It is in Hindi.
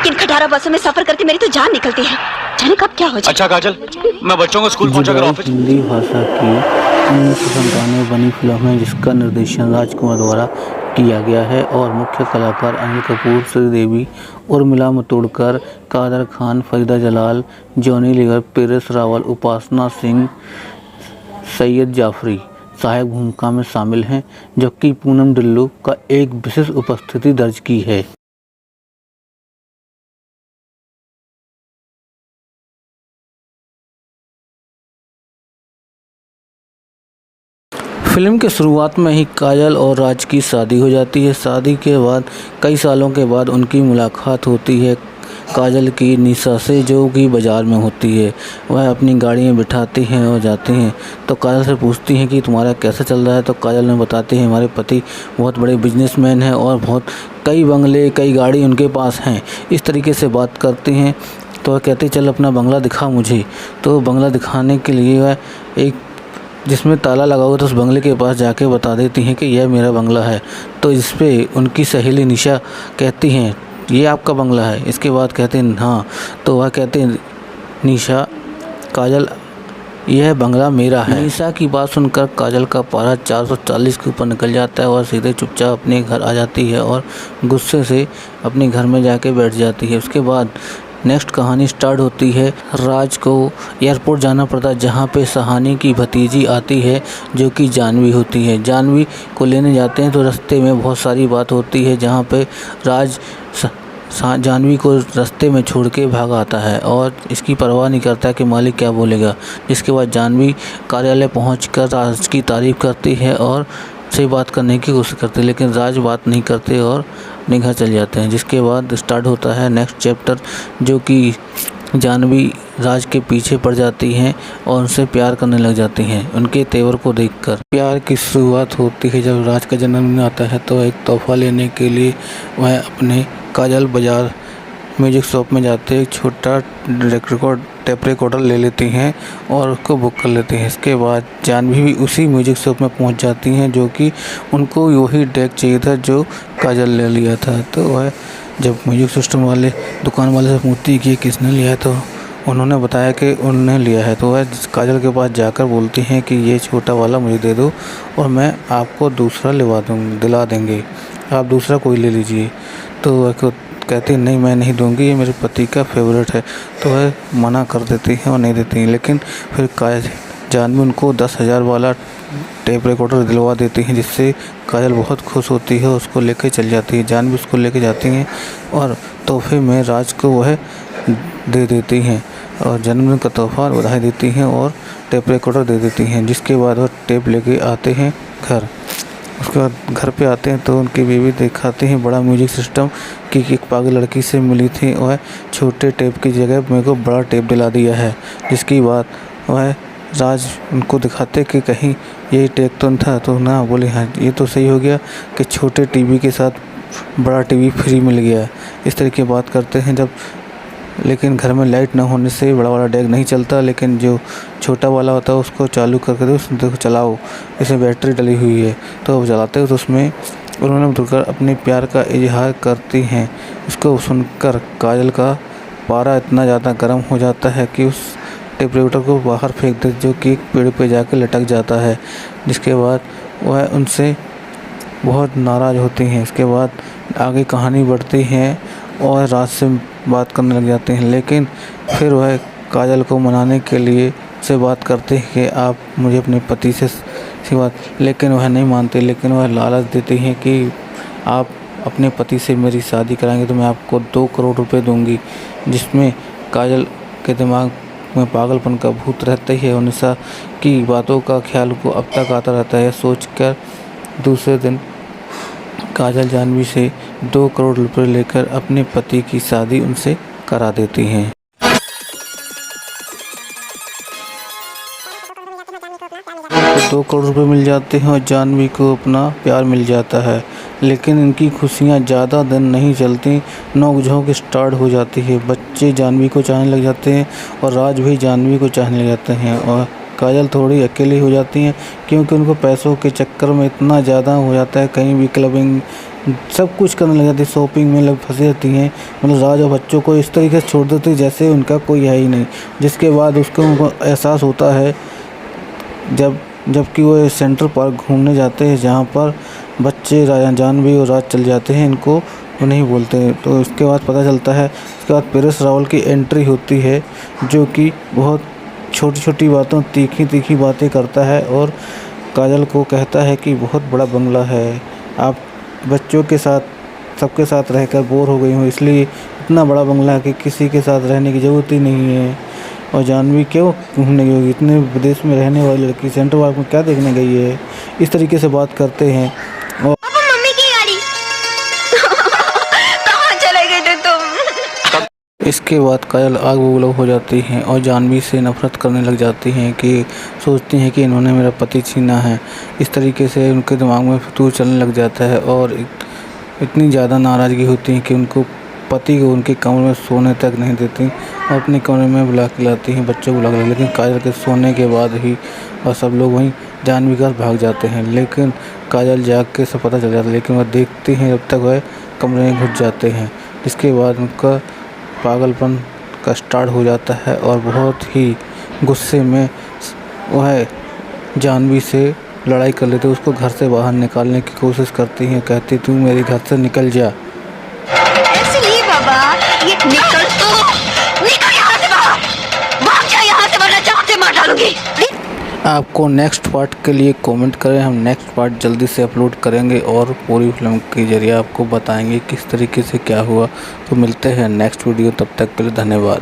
किन खटारा बसों में सफर करके मेरी तो जान निकलती है। जाने कब क्या हो जाए। अच्छा काजल, मैं बच्चों को स्कूल पहुंचा कर ऑफिस। हिंदी भाषा की 1997 में बनी फिल्म है जिसका निर्देशन राजकुमार द्वारा किया गया है और मुख्य कलाकार अनिल कपूर, श्रीदेवी, उर्मिला मातोंडकर, कादर खान, फरीदा जलाल, जॉनी लीवर, परेश रावल, उपासना सिंह, सैयद जाफरी सहायक भूमिका में शामिल हैं, जबकि पूनम ढिल्लों का एक विशेष उपस्थिति दर्ज की है। फिल्म के शुरुआत में ही काजल और राज की शादी हो जाती है। शादी के बाद कई सालों के बाद उनकी मुलाकात होती है काजल की निशा से, जो कि बाज़ार में होती है। वह अपनी गाड़ी में बिठाती हैं और जाती हैं, तो काजल से पूछती हैं कि तुम्हारा कैसा चल रहा है। तो काजल ने बताती है हमारे पति बहुत बड़े बिजनेसमैन हैं और बहुत कई बंगले, कई गाड़ी उनके पास हैं। इस तरीके से बात करती हैं। तो वह कहती चल अपना बंगला दिखा मुझे। तो बंगला दिखाने के लिए वह एक जिसमें ताला लगा हुआ, तो उस बंगले के पास जाके बता देती हैं कि यह मेरा बंगला है। तो इस पे उनकी सहेली निशा कहती हैं ये आपका बंगला है। इसके बाद कहते हैं हाँ। तो वह कहते हैं निशा, काजल यह बंगला मेरा है। निशा की बात सुनकर काजल का पारा 440 के ऊपर निकल जाता है और सीधे चुपचाप अपने घर आ जाती है और गुस्से से अपने घर में जाके बैठ जाती है। उसके बाद नेक्स्ट कहानी स्टार्ट होती है। राज को एयरपोर्ट जाना पड़ता है, जहाँ पे सहानी की भतीजी आती है जो कि जानवी होती है। जानवी को लेने जाते हैं तो रास्ते में बहुत सारी बात होती है, जहाँ पे राज जानवी को रास्ते में छोड़ के भाग आता है और इसकी परवाह नहीं करता कि मालिक क्या बोलेगा। जिसके बाद जानवी कार्यालय पहुंचकर राज की तारीफ़ करती है और से बात करने की कोशिश करते हैं, लेकिन राज बात नहीं करते और अपने घर चले जाते हैं। जिसके बाद स्टार्ट होता है नेक्स्ट चैप्टर, जो कि जानवी राज के पीछे पड़ जाती हैं और उनसे प्यार करने लग जाती हैं उनके तेवर को देखकर। प्यार की शुरुआत होती है जब राज का जन्मदिन आता है, तो एक तोहफा लेने के लिए वह अपने काजल बाज़ार म्यूजिक शॉप में जाते एक छोटा टेप रिकॉर्डर ले लेती हैं और उसको बुक कर लेती हैं। इसके बाद जानवी भी उसी म्यूजिक शॉप में पहुंच जाती हैं, जो कि उनको वही डेक चाहिए था जो काजल ले लिया था। तो वह जब म्यूजिक सिस्टम वाले दुकान वाले से पूछती कि किसने लिया है, तो उन्होंने बताया कि उन्होंने लिया है। तो वह काजल के पास जाकर बोलती हैं कि ये छोटा वाला मुझे दे दो और मैं आपको दूसरा दिला देंगे, आप दूसरा कोई ले लीजिए। तो वह कहती नहीं मैं नहीं दूंगी, ये मेरे पति का फेवरेट है। तो वह मना कर देती हैं और नहीं देती हैं, लेकिन फिर जानवी उनको 10,000 वाला टेप रिकॉर्डर दिलवा देती हैं, जिससे काजल बहुत खुश होती है, उसको लेके चल जाती है। जानवी उसको लेके जाती हैं और तोहफे में राज को वह दे देती हैं और जन्मदिन का तोहफा बधाई देती हैं और टेप रिकॉर्डर दे देती हैं। जिसके बाद वह टेप लेके आते हैं घर। उसके बाद घर पे आते हैं तो उनकी बीवी दिखाती हैं बड़ा म्यूजिक सिस्टम कि एक पागल लड़की से मिली थी, वह छोटे टेप की जगह मेरे को बड़ा टेप दिला दिया है। जिसकी बात वह राज उनको दिखाते कि कहीं यही टेप तो था। तो ना बोले हाँ ये तो सही हो गया कि छोटे टीवी के साथ बड़ा टीवी फ्री मिल गया। इस तरह की बात करते हैं जब, लेकिन घर में लाइट ना होने से बड़ा वाला डेक नहीं चलता, लेकिन जो छोटा वाला होता है उसको चालू करके दो, देखो चलाओ, इसमें बैटरी डली हुई है। तो अब चलाते हो तो उसमें उन्होंने मुड़कर अपने प्यार का इजहार करती हैं। इसको सुनकर काजल का पारा इतना ज़्यादा गर्म हो जाता है कि उस टेप रिकॉर्डर को बाहर फेंक दे, जो कि एक पेड़ पे जाकर लटक जाता है। जिसके बाद वह उनसे बहुत नाराज़ होती हैं। इसके बाद आगे कहानी बढ़ती है और राज से बात करने लग जाते हैं, लेकिन फिर वह काजल को मनाने के लिए से बात करते हैं कि आप मुझे अपने पति से बात, लेकिन वह नहीं मानते। लेकिन वह लालच देती हैं कि आप अपने पति से मेरी शादी कराएंगे तो मैं आपको 2 करोड़ रुपए दूंगी। जिसमें काजल के दिमाग में पागलपन का भूत रहता ही है और निशा की बातों का ख्याल को अब तक आता रहता है। सोचकर दूसरे दिन काजल जानवी से 2 करोड़ रुपए लेकर अपने पति की शादी उनसे करा देती हैं। 2 करोड़ रुपए मिल जाते हैं और जानवी को अपना प्यार मिल जाता है। लेकिन इनकी खुशियाँ ज़्यादा दिन नहीं चलती, नोक-झोंक स्टार्ट हो जाती है। बच्चे जानवी को चाहने लग जाते हैं और राज भी जानवी को चाहने लग जाते हैं और काजल थोड़ी अकेली हो जाती हैं, क्योंकि उनको पैसों के चक्कर में इतना ज़्यादा हो जाता है। कहीं भी क्लबिंग सब कुछ करने लग जाती है, शॉपिंग में लग फंसी रहती हैं। मतलब राज और बच्चों को इस तरीके से छोड़ देती है जैसे उनका कोई है ही नहीं। जिसके बाद उसको उनको एहसास होता है जबकि वो सेंट्रल पार्क घूमने जाते हैं जहाँ पर बच्चे जानवी और राज चल जाते हैं, इनको वो नहीं बोलते हैं। तो इसके बाद पता चलता है, इसके बाद परेश रावल की एंट्री होती है जो कि बहुत छोटी छोटी बातों तीखी तीखी बातें करता है और काजल को कहता है कि बहुत बड़ा बंगला है, आप बच्चों के साथ सबके साथ रहकर बोर हो गई हूँ, इसलिए इतना बड़ा बंगला है कि किसी के साथ रहने की ज़रूरत ही नहीं है। और जानवी क्यों घूमने गई होगी, इतने विदेश में रहने वाली लड़की सेंट्रल पार्क में क्या देखने गई है। इस तरीके से बात करते हैं। और मम्मी की गाड़ी कहाँ चले गए थे तुम? इसके बाद काजल आग बबूला हो जाती हैं और जानवी से नफरत करने लग जाती हैं कि सोचती हैं कि इन्होंने मेरा पति छीना है। इस तरीके से उनके दिमाग में फितूर चलने लग जाता है और इतनी ज़्यादा नाराज़गी होती है कि उनको पति को उनके कमरे में सोने तक नहीं देती और अपने कमरे में बुला के लाती हैं, बच्चों को बुला के। लेकिन काजल के सोने के बाद ही और सब लोग वहीं जानवी घर भाग जाते हैं। लेकिन काजल जाग के सब पता चल जाता है, लेकिन वह देखती हैं जब तक वह कमरे में घुस जाते हैं। इसके बाद उनका पागलपन का स्टार्ट हो जाता है और बहुत ही गुस्से में वह जानवी से लड़ाई कर लेते, उसको घर से बाहर निकालने की कोशिश करती हैं। कहती तू मेरे घर से निकल जा। ऐसे नहीं बाबा, ये निकल यहाँ से बाहर, भाग जा यहाँ से वरना चाक से मार डालूंगी। आपको नेक्स्ट पार्ट के लिए कमेंट करें, हम नेक्स्ट पार्ट जल्दी से अपलोड करेंगे और पूरी फिल्म के जरिए आपको बताएंगे किस तरीके से क्या हुआ। तो मिलते हैं नेक्स्ट वीडियो, तब तक के लिए धन्यवाद।